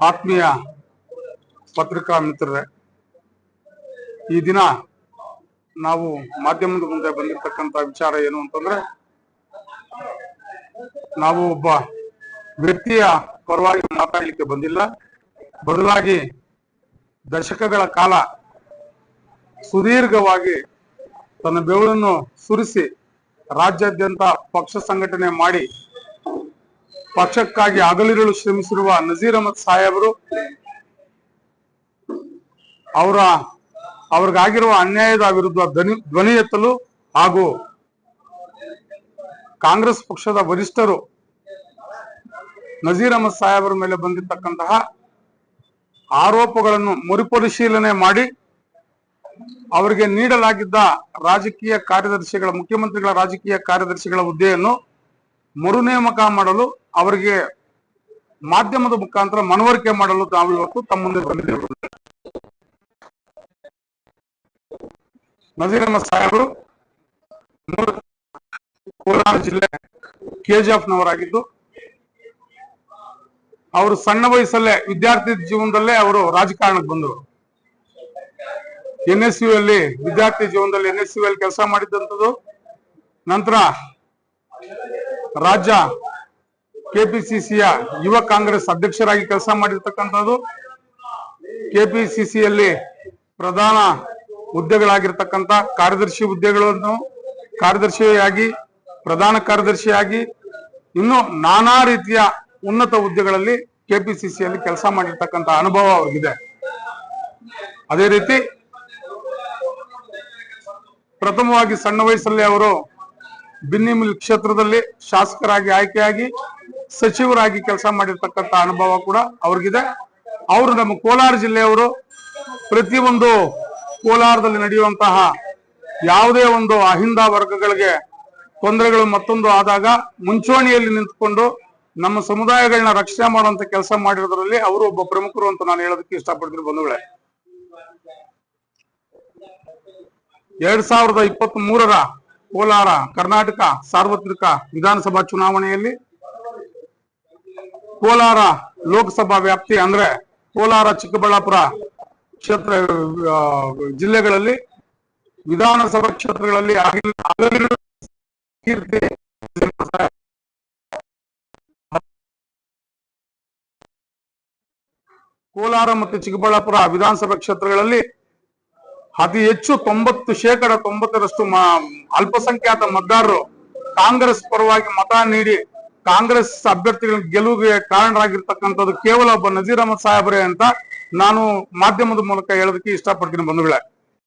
ಆತ್ಮೀಯ ಪತ್ರಿಕಾ ಮಿತ್ರರೇ, ಈ ದಿನ ನಾವು ಮಾಧ್ಯಮದ ಮುಂದೆ ಬಂದಿರತಕ್ಕಂತ ವಿಚಾರ ಏನು ಅಂತಂದ್ರೆ, ನಾವು ಒಬ್ಬ ವ್ಯಕ್ತಿಯ ಪರವಾಗಿ ಮಾತಾಡಲಿಕ್ಕೆ ಬಂದಿಲ್ಲ. ಬದಲಾಗಿ ದಶಕಗಳ ಕಾಲ ಸುದೀರ್ಘವಾಗಿ ತನ್ನ ಬೆವರನ್ನು ಸುರಿಸಿ ರಾಜ್ಯಾದ್ಯಂತ ಪಕ್ಷ ಸಂಘಟನೆ ಮಾಡಿ ಪಕ್ಷಕ್ಕಾಗಿ ಹಗಲಿರುಳು ಶ್ರಮಿಸಿರುವ ನಜೀರ್ ಅಹಮದ್ ಸಾಹೇಬರು ಅವ್ರಿಗಾಗಿರುವ ಅನ್ಯಾಯದ ವಿರುದ್ಧ ಧ್ವನಿ ಎತ್ತಲು ಹಾಗೂ ಕಾಂಗ್ರೆಸ್ ಪಕ್ಷದ ವರಿಷ್ಠರು ನಜೀರ್ ಅಹಮದ್ ಸಾಹೇಬರ ಮೇಲೆ ಬಂದಿರತಕ್ಕಂತಹ ಆರೋಪಗಳನ್ನು ಮರುಪರಿಶೀಲನೆ ಮಾಡಿ ಅವರಿಗೆ ನೀಡಲಾಗಿದ್ದ ರಾಜಕೀಯ ಕಾರ್ಯದರ್ಶಿಗಳ ಮುಖ್ಯಮಂತ್ರಿಗಳ ರಾಜಕೀಯ ಕಾರ್ಯದರ್ಶಿಗಳ ಹುದ್ದೆಯನ್ನು ಮರು ನೇಮಕ ಮಾಡಲು ಅವರಿಗೆ ಮಾಧ್ಯಮದ ಮುಖಾಂತರ ಮನವರಿಕೆ ಮಾಡಲು ನಾವು ಇವತ್ತು ತಮ್ಮ ಮುಂದೆ ಬಂದಿದ್ದೇವೆ. ನಜೀರ್ ಅಹಮದ್ ಸಾಹೇಬರು ಕೋಲಾರ ಜಿಲ್ಲೆ ಕೆಜಿಎಫ್ ನವರಾಗಿದ್ದು, ಅವರು ಸಣ್ಣ ವಯಸ್ಸಲ್ಲೇ ವಿದ್ಯಾರ್ಥಿ ಜೀವನದಲ್ಲೇ ಅವರು ರಾಜಕಾರಣಕ್ಕೆ ಬಂದರು. NSU ಅಲ್ಲಿ ವಿದ್ಯಾರ್ಥಿ ಜೀವನದಲ್ಲಿ NSU ಅಲ್ಲಿ ಕೆಲಸ ಮಾಡಿದ್ದಂಥದ್ದು. ನಂತರ ರಾಜ್ಯ KPCCಯ ಯುವ ಕಾಂಗ್ರೆಸ್ ಅಧ್ಯಕ್ಷರಾಗಿ ಕೆಲಸ ಮಾಡಿರ್ತಕ್ಕಂಥದ್ದು. KPCCಯಲ್ಲಿ ಪ್ರಧಾನ ಹುದ್ದೆಗಳಾಗಿರ್ತಕ್ಕಂಥ ಕಾರ್ಯದರ್ಶಿ ಹುದ್ದೆಗಳನ್ನು ಕಾರ್ಯದರ್ಶಿಯಾಗಿ, ಪ್ರಧಾನ ಕಾರ್ಯದರ್ಶಿಯಾಗಿ, ಇನ್ನು ನಾನಾ ರೀತಿಯ ಉನ್ನತ ಹುದ್ದೆಗಳಲ್ಲಿ KPCCಯಲ್ಲಿ ಕೆಲಸ ಮಾಡಿರ್ತಕ್ಕಂಥ ಅನುಭವ ಅವ್ರಿಗಿದೆ. ಅದೇ ರೀತಿ ಪ್ರಥಮವಾಗಿ ಸಣ್ಣ ವಯಸ್ಸಲ್ಲಿ ಅವರು ಬಿನ್ನಿಮಿಲ್ ಕ್ಷೇತ್ರದಲ್ಲಿ ಶಾಸಕರಾಗಿ ಆಯ್ಕೆಯಾಗಿ ಸಚಿವರಾಗಿ ಕೆಲಸ ಮಾಡಿರ್ತಕ್ಕಂಥ ಅನುಭವ ಕೂಡ ಅವ್ರಿಗಿದೆ. ಅವರು ನಮ್ಮ ಕೋಲಾರ ಜಿಲ್ಲೆಯವರು. ಪ್ರತಿಯೊಂದು ಕೋಲಾರದಲ್ಲಿ ನಡೆಯುವಂತಹ ಯಾವುದೇ ಒಂದು ಅಹಿಂದ ವರ್ಗಗಳಿಗೆ ತೊಂದರೆಗಳು ಮತ್ತೊಂದು ಆದಾಗ ಮುಂಚೂಣಿಯಲ್ಲಿ ನಿಂತುಕೊಂಡು ನಮ್ಮ ಸಮುದಾಯಗಳನ್ನ ರಕ್ಷಣೆ ಮಾಡುವಂತ ಕೆಲಸ ಮಾಡಿರೋದ್ರಲ್ಲಿ ಅವರು ಒಬ್ಬ ಪ್ರಮುಖರು ಅಂತ ನಾನು ಹೇಳೋದಕ್ಕೆ ಇಷ್ಟಪಡ್ತೀನಿ ಬಂಧುಗಳೇ. 2023ರ ಕೋಲಾರ ಕರ್ನಾಟಕ ಸಾರ್ವತ್ರಿಕ ವಿಧಾನಸಭಾ ಚುನಾವಣೆಯಲ್ಲಿ ಕೋಲಾರ ಲೋಕಸಭಾ ವ್ಯಾಪ್ತಿ ಅಂದ್ರೆ ಕೋಲಾರ, ಚಿಕ್ಕಬಳ್ಳಾಪುರ ಕ್ಷೇತ್ರ ಜಿಲ್ಲೆಗಳಲ್ಲಿ ವಿಧಾನಸಭಾ ಕ್ಷೇತ್ರಗಳಲ್ಲಿ ಕೋಲಾರ ಮತ್ತು ಚಿಕ್ಕಬಳ್ಳಾಪುರ ವಿಧಾನಸಭಾ ಕ್ಷೇತ್ರಗಳಲ್ಲಿ ಅತಿ ಹೆಚ್ಚು 90% ಅಲ್ಪಸಂಖ್ಯಾತ ಮತದಾರರು ಕಾಂಗ್ರೆಸ್ ಪರವಾಗಿ ಮತ ನೀಡಿ ಕಾಂಗ್ರೆಸ್ ಅಭ್ಯರ್ಥಿಗಳ ಗೆಲುವಿಗೆ ಕಾರಣರಾಗಿರ್ತಕ್ಕಂಥದ್ದು ಕೇವಲ ಒಬ್ಬ ನಜೀರ್ ಅಹಮದ್ ಸಾಹೇಬ್ರೆ ಅಂತ ನಾನು ಮಾಧ್ಯಮದ ಮೂಲಕ ಹೇಳೋದಕ್ಕೆ ಇಷ್ಟಪಡ್ತೀನಿ ಬಂಧುಗಳೇ.